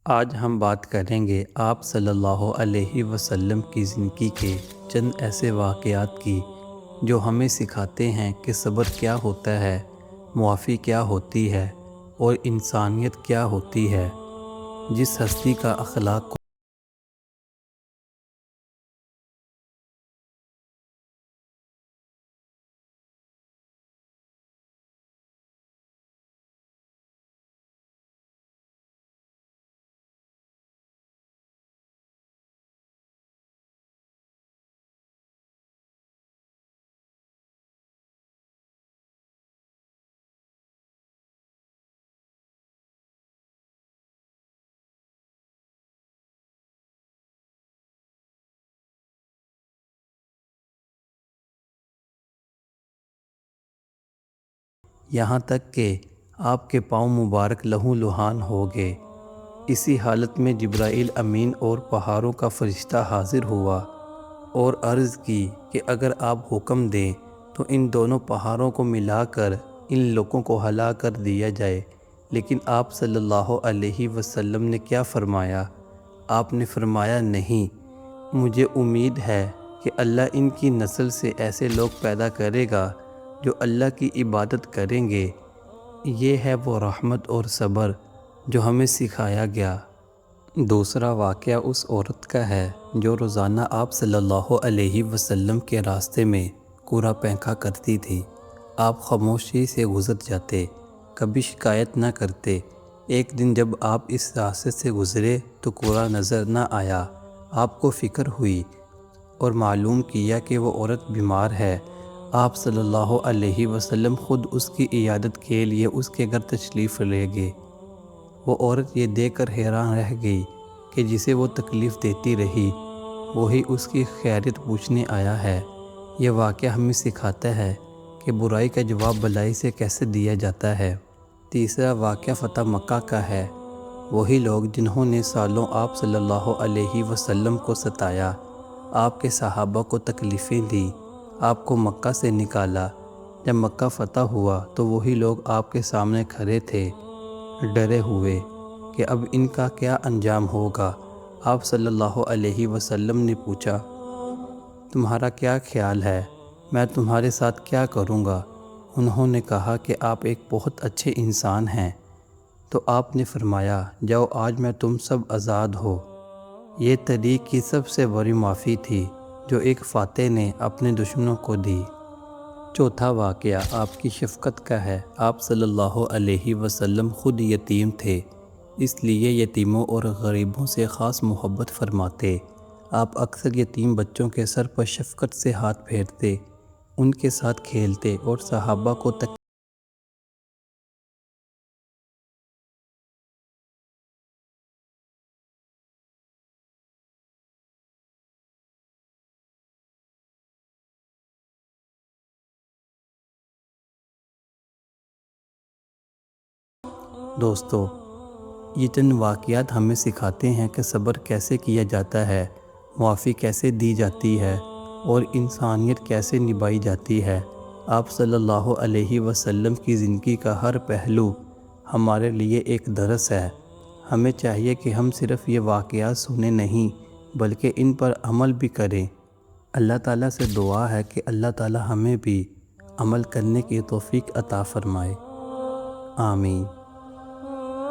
آج ہم بات کریں گے آپ صلی اللہ علیہ وسلم کی زندگی کے چند ایسے واقعات کی جو ہمیں سکھاتے ہیں کہ صبر کیا ہوتا ہے، معافی کیا ہوتی ہے اور انسانیت کیا ہوتی ہے۔ جس ہستی کا اخلاق یہاں تک کہ آپ کے پاؤں مبارک لہو لہان ہو گئے۔ اسی حالت میں جبرائیل امین اور پہاڑوں کا فرشتہ حاضر ہوا اور عرض کی کہ اگر آپ حکم دیں تو ان دونوں پہاڑوں کو ملا کر ان لوگوں کو ہلاک کر دیا جائے، لیکن آپ صلی اللہ علیہ وسلم نے کیا فرمایا؟ آپ نے فرمایا نہیں، مجھے امید ہے کہ اللہ ان کی نسل سے ایسے لوگ پیدا کرے گا جو اللہ کی عبادت کریں گے۔ یہ ہے وہ رحمت اور صبر جو ہمیں سکھایا گیا۔ دوسرا واقعہ اس عورت کا ہے جو روزانہ آپ صلی اللہ علیہ وسلم کے راستے میں کوڑا پھینکا کرتی تھی۔ آپ خاموشی سے گزر جاتے، کبھی شکایت نہ کرتے۔ ایک دن جب آپ اس راستے سے گزرے تو کوڑا نظر نہ آیا۔ آپ کو فکر ہوئی اور معلوم کیا کہ وہ عورت بیمار ہے۔ آپ صلی اللہ علیہ وسلم خود اس کی عیادت کے لیے اس کے گھر تشریف لے گئے۔ وہ عورت یہ دیکھ کر حیران رہ گئی کہ جسے وہ تکلیف دیتی رہی وہی اس کی خیریت پوچھنے آیا ہے۔ یہ واقعہ ہمیں سکھاتا ہے کہ برائی کا جواب بھلائی سے کیسے دیا جاتا ہے۔ تیسرا واقعہ فتح مکہ کا ہے۔ وہی لوگ جنہوں نے سالوں آپ صلی اللہ علیہ وسلم کو ستایا، آپ کے صحابہ کو تکلیفیں دیں، آپ کو مکہ سے نکالا۔ جب مکہ فتح ہوا تو وہی لوگ آپ کے سامنے کھڑے تھے، ڈرے ہوئے کہ اب ان کا کیا انجام ہوگا۔ آپ صلی اللہ علیہ وسلم نے پوچھا، تمہارا کیا خیال ہے؟ میں تمہارے ساتھ کیا کروں گا؟ انہوں نے کہا کہ آپ ایک بہت اچھے انسان ہیں۔ تو آپ نے فرمایا، جاؤ آج میں تم سب آزاد ہو۔ یہ طریق کی سب سے بڑی معافی تھی جو ایک فاتح نے اپنے دشمنوں کو دی۔ چوتھا واقعہ آپ کی شفقت کا ہے۔ آپ صلی اللہ علیہ وسلم خود یتیم تھے، اس لیے یتیموں اور غریبوں سے خاص محبت فرماتے۔ آپ اکثر یتیم بچوں کے سر پر شفقت سے ہاتھ پھیرتے، ان کے ساتھ کھیلتے اور صحابہ کو دوستو، یہ چند واقعات ہمیں سکھاتے ہیں کہ صبر کیسے کیا جاتا ہے، معافی کیسے دی جاتی ہے اور انسانیت کیسے نبھائی جاتی ہے۔ آپ صلی اللہ علیہ وسلم کی زندگی کا ہر پہلو ہمارے لیے ایک درس ہے۔ ہمیں چاہیے کہ ہم صرف یہ واقعات سنیں نہیں بلکہ ان پر عمل بھی کریں۔ اللہ تعالیٰ سے دعا ہے کہ اللہ تعالیٰ ہمیں بھی عمل کرنے کی توفیق عطا فرمائے۔ آمین۔